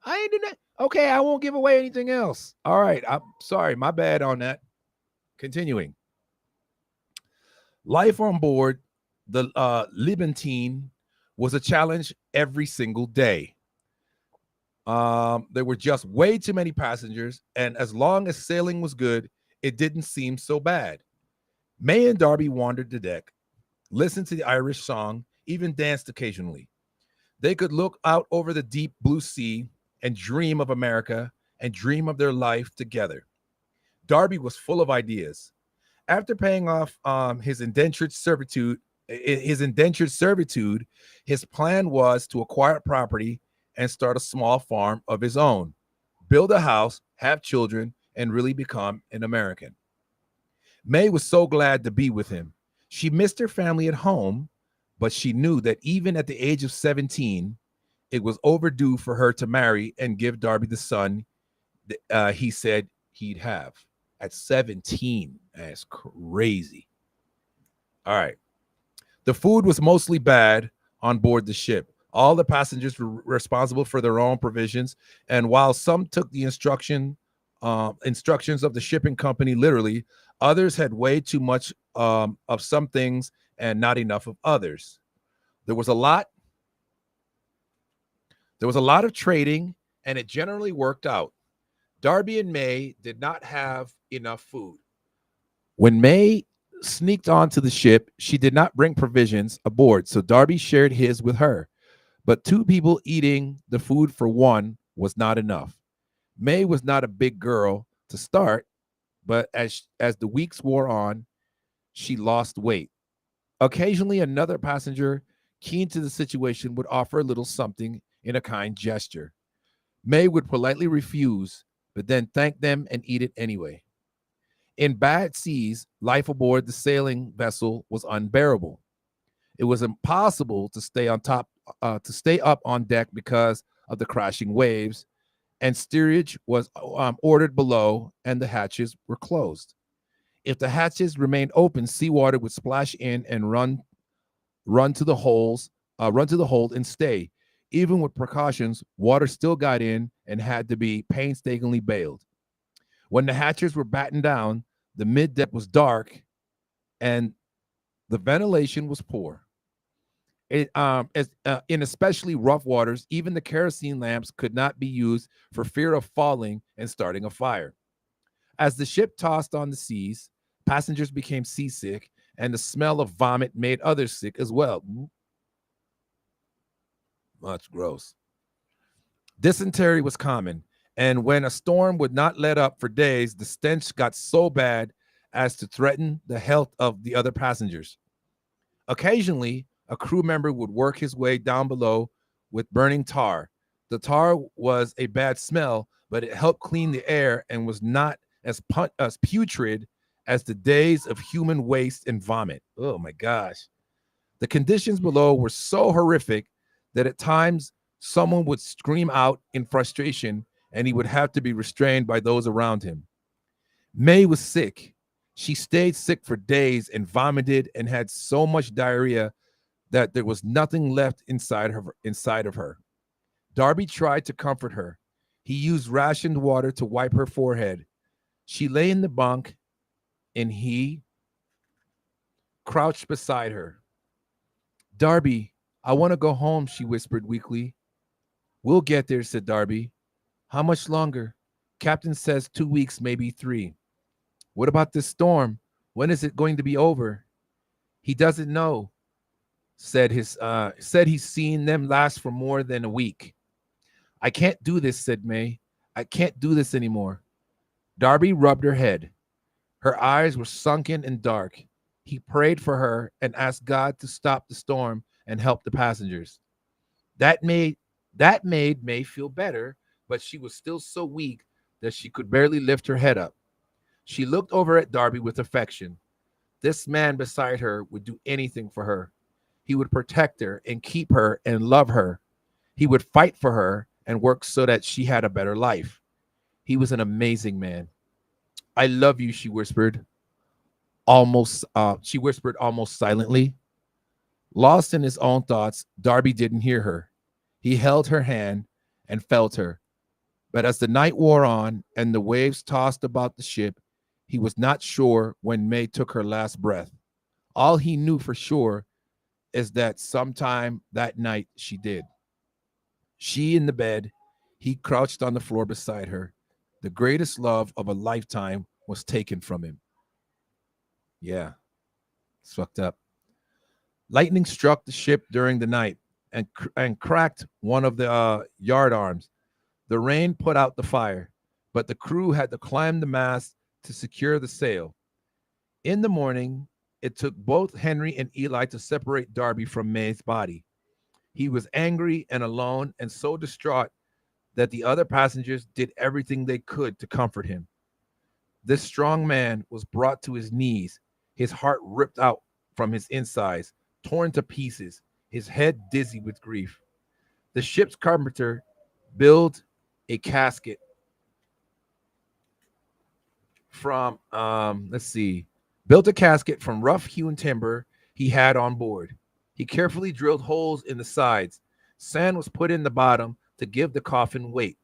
Speaker 1: I ain't doing that. Okay, I won't give away anything else. All right, I'm sorry. My bad on that. Continuing. Life on board the Libentine was a challenge every single day. There were just way too many passengers, and as long as sailing was good, it didn't seem so bad. May and Darby wandered the deck, listened to the Irish song, even danced occasionally. They could look out over the deep blue sea and dream of America and dream of their life together. Darby was full of ideas. After paying off his indentured servitude, his plan was to acquire property and start a small farm of his own, build a house, have children, and really become an American. May was so glad to be with him. She missed her family at home, but she knew that even at the age of 17, it was overdue for her to marry and give Darby the son he said he'd have. At 17, that's crazy. All right. The food was mostly bad on board the ship. All the passengers were responsible for their own provisions, and while some took the instructions of the shipping company literally, others had way too much of some things and not enough of others. There was a lot. There was a lot of trading, and it generally worked out. Darby and May did not have enough food. When May sneaked onto the ship, she did not bring provisions aboard, so Darby shared his with her. But two people eating the food for one was not enough. May was not a big girl to start, but as the weeks wore on, she lost weight. Occasionally, another passenger, keen to the situation, would offer a little something in a kind gesture. May would politely refuse, but then thank them and eat it anyway. In bad seas, life aboard the sailing vessel was unbearable. It was impossible to stay up on deck because of the crashing waves, and steerage was ordered below, and the hatches were closed. If the hatches remained open, seawater would splash in and run to the hold and stay. Even with precautions, water still got in and had to be painstakingly bailed. When the hatches were battened down, the middeck was dark and the ventilation was poor. In especially rough waters, even the kerosene lamps could not be used for fear of falling and starting a fire. As the ship tossed on the seas, passengers became seasick, and the smell of vomit made others sick as well. Much gross. Dysentery was common, and when a storm would not let up for days, the stench got so bad as to threaten the health of the other passengers. Occasionally, a crew member would work his way down below with burning tar. The tar was a bad smell, but it helped clean the air and was not as putrid as the days of human waste and vomit. Oh my gosh. The conditions below were so horrific that at times someone would scream out in frustration and he would have to be restrained by those around him. May was sick. She stayed sick for days and vomited and had so much diarrhea that there was nothing left inside of her. Darby tried to comfort her. He used rationed water to wipe her forehead. She lay in the bunk and he crouched beside her. Darby, I want to go home, she whispered weakly. We'll get there, said Darby. How much longer? Captain says 2 weeks, maybe 3. What about this storm? When is it going to be over? He doesn't know. Said he's seen them last for more than a week. I can't do this, said May. I can't do this anymore. Darby rubbed her head. Her eyes were sunken and dark. He prayed for her and asked God to stop the storm and help the passengers. That made May feel better, but she was still so weak that she could barely lift her head up. She looked over at Darby with affection. This man beside her would do anything for her. He would protect her and keep her and love her. He would fight for her and work so that she had a better life. He was an amazing man. I love you, she whispered almost silently. Lost in his own thoughts, Darby didn't hear her. He held her hand and felt her. But as the night wore on and the waves tossed about the ship, he was not sure when May took her last breath. All he knew for sure is that sometime that night she did. She in the bed, he crouched on the floor beside her. The greatest love of a lifetime was taken from him. Yeah, it's fucked up. Lightning struck the ship during the night and cracked one of the yard arms. The rain put out the fire, but the crew had to climb the mast to secure the sail. In the morning, it took both Henry and Eli to separate Darby from May's body. He was angry and alone and so distraught that the other passengers did everything they could to comfort him. This strong man was brought to his knees, his heart ripped out from his insides, torn to pieces, his head dizzy with grief. The ship's carpenter built a casket from built a casket from rough hewn timber he had on board. He carefully drilled holes in the sides. Sand was put in the bottom to give the coffin weight.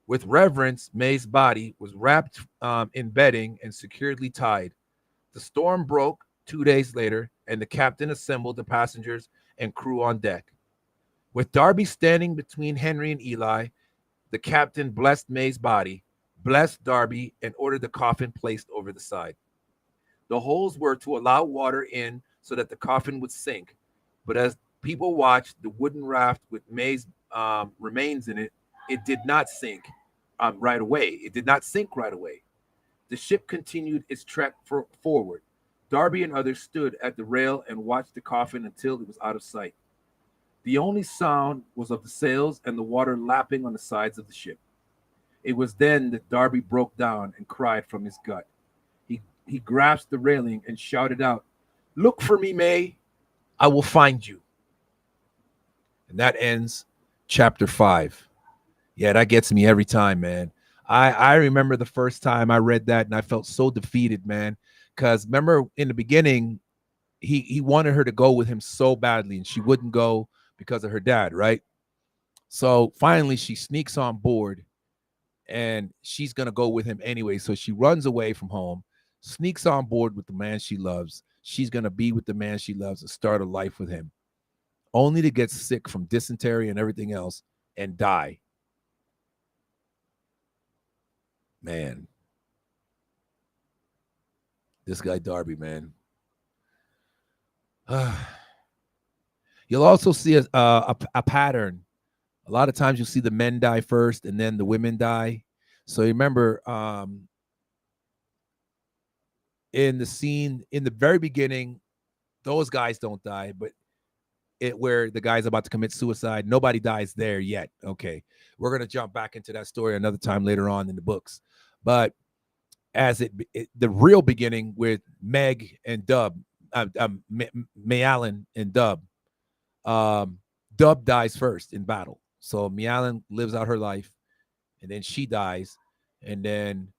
Speaker 1: With reverence, May's body was wrapped in bedding and securely tied. The storm broke 2 days later, and the captain assembled the passengers and crew on deck. With Darby standing between Henry and Eli, the captain blessed May's body, blessed Darby, and ordered the coffin placed over the side. The holes were to allow water in so that the coffin would sink, but as people watched the wooden raft with May's remains in it, it did not sink right away. It did not sink right away. The ship continued its trek forward. Darby and others stood at the rail and watched the coffin until it was out of sight. The only sound was of the sails and the water lapping on the sides of the ship. It was then that Darby broke down and cried from his gut. He grasped the railing and shouted out, "Look for me, May. I will find you." And that ends chapter 5. Yeah, that gets me every time, man. I remember the first time I read that and I felt so defeated, man. Because remember in the beginning, he wanted her to go with him so badly and she wouldn't go because of her dad, right? So finally she sneaks on board and she's going to go with him anyway. So she runs away from home, sneaks on board with the man she loves. She's going to be with the man she loves and start a life with him, only to get sick from dysentery and everything else and die. Man, this guy Darby, man. You'll also see a pattern. A lot of times you'll see the men die first and then the women die. So you remember in the scene in the very beginning, those guys don't die, but where the guy's about to commit suicide, nobody dies there yet. Okay, we're going to jump back into that story another time later on in the books. But as the real beginning with Meg and Dub, Mayallen and Dub, Dub dies first in battle. So Mayallen lives out her life, and then she dies, and then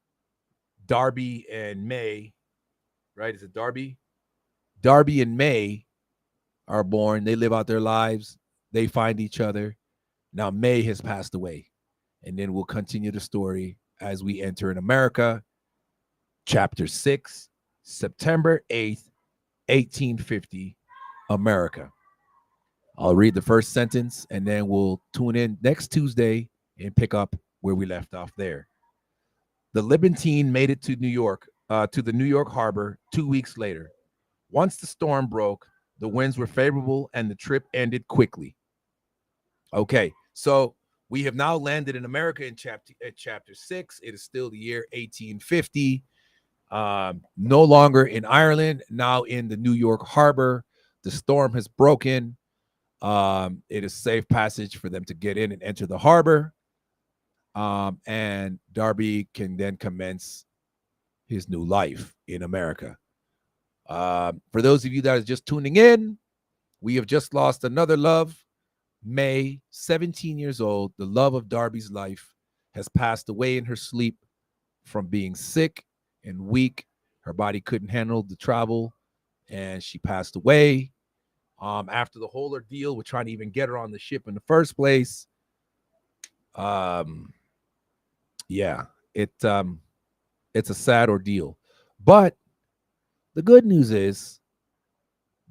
Speaker 1: Darby and May, right? Is it Darby? Darby and May are born. They live out their lives. They find each other. Now May has passed away, and then we'll continue the story as we enter in America. Chapter 6, September 8th, 1850, America. I'll read the first sentence, and then we'll tune in next Tuesday and pick up where we left off there. The Libertine made it to New York, to the New York harbor 2 weeks later. Once the storm broke, the winds were favorable, and the trip ended quickly. Okay, so we have now landed in America in chapter 6. It is still the year 1850. No longer in Ireland, now in the New York harbor. The storm has broken. It is safe passage for them to get in and enter the harbor. And Darby can then commence his new life in America. For those of you that are just tuning in, we have just lost another love. May, 17 years old, the love of Darby's life, has passed away in her sleep from being sick and weak. Her body couldn't handle the travel, and she passed away. After the whole ordeal with trying to even get her on the ship in the first place. Yeah, it's a sad ordeal. But the good news is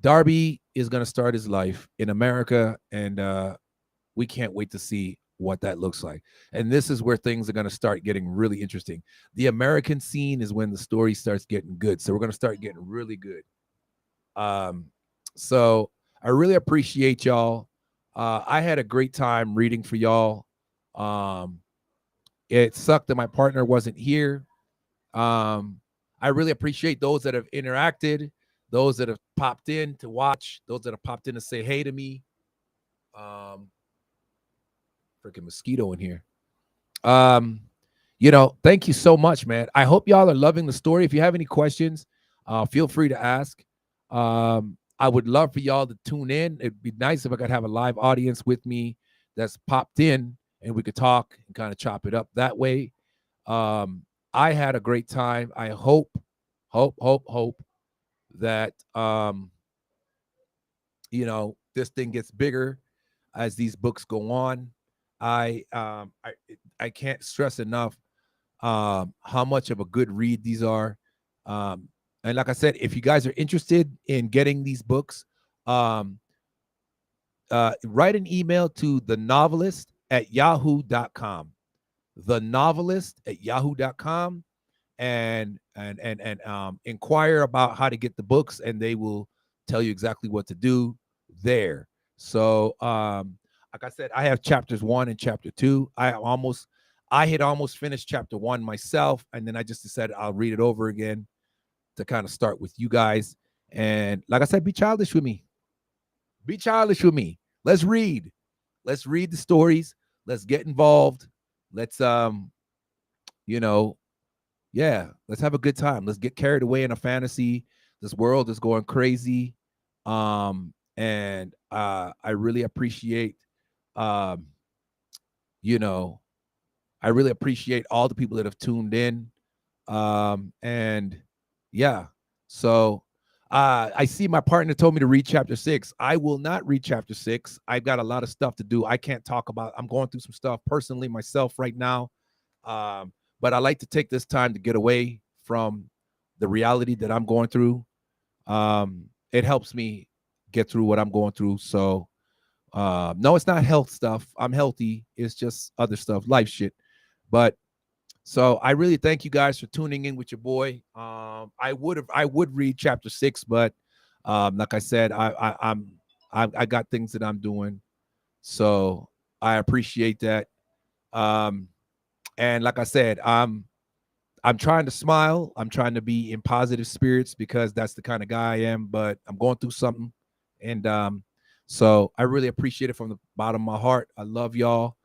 Speaker 1: Darby is going to start his life in America, and we can't wait to see what that looks like. And this is where things are going to start getting really interesting. The American scene is when the story starts getting good. So we're going to start getting really good. So I really appreciate y'all. I had a great time reading for y'all. It sucked that my partner wasn't here. I really appreciate those that have interacted, those that have popped in to watch, those that have popped in to say hey to me. Freaking mosquito in here. Thank you so much, man. I hope y'all are loving the story. If you have any questions, feel free to ask. I would love for y'all to tune in. It'd be nice if I could have a live audience with me that's popped in and we could talk and kind of chop it up that way. I had a great time. I hope that this thing gets bigger as these books go on. I can't stress enough how much of a good read these are. And like I said, if you guys are interested in getting these books, write an email to thenovelist@yahoo.com. Thenovelist@yahoo.com, and inquire about how to get the books, and they will tell you exactly what to do there. So like I said, I have chapters 1 and chapter 2. I had almost finished chapter 1 myself, and then I just decided I'll read it over again to kind of start with you guys. And like I said, be childish with me. Be childish with me. Let's read. Let's read the stories. Let's get involved. Let's let's have a good time. Let's get carried away in a fantasy. This world is going crazy. And I really appreciate I really appreciate all the people that have tuned in. And yeah, so I see my partner told me to read chapter 6. I will not read chapter 6. I've got a lot of stuff to do. I can't talk about. I'm going through some stuff personally myself right now. But I like to take this time to get away from the reality that I'm going through. It helps me get through what I'm going through. So no, it's not health stuff. I'm healthy. It's just other stuff, life shit. But so I really thank you guys for tuning in with your boy. I would read chapter 6, but like I said, I got things that I'm doing, so I appreciate that. And like I said, I'm trying to smile. I'm trying to be in positive spirits because that's the kind of guy I am. But I'm going through something, and so I really appreciate it from the bottom of my heart. I love y'all,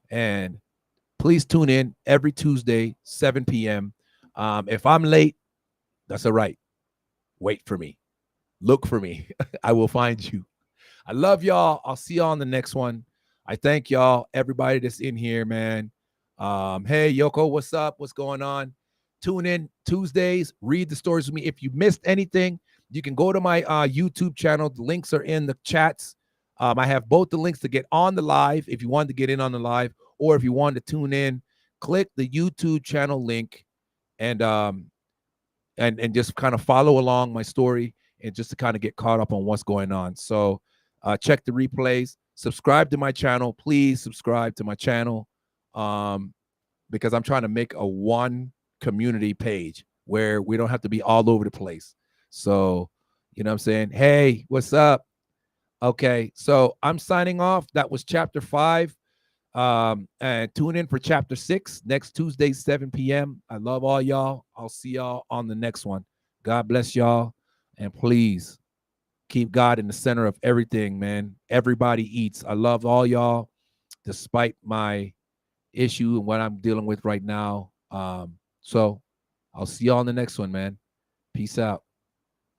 Speaker 1: and please tune in every Tuesday, 7 p.m. If I'm late, that's all right. Wait for me. Look for me. I will find you. I love y'all. I'll see y'all on the next one. I thank y'all, everybody that's in here, man. Hey, Yoko, what's up? What's going on? Tune in Tuesdays. Read the stories with me. If you missed anything, you can go to my YouTube channel. The links are in the chats. I have both the links to get on the live if you wanted to get in on the live, or if you wanted to tune in, click the YouTube channel link and just kind of follow along my story and just to kind of get caught up on what's going on. So check the replays, subscribe to my channel. Please subscribe to my channel because I'm trying to make a one community page where we don't have to be all over the place. So, you know what I'm saying? Hey, what's up? Okay, so I'm signing off. That was chapter 5. And tune in for chapter 6 next Tuesday, 7 p.m. I love all y'all. I'll see y'all on the next one. God bless y'all. And please keep God in the center of everything, man. Everybody eats. I love all y'all, despite my issue and what I'm dealing with right now. So I'll see y'all on the next one, man. Peace out.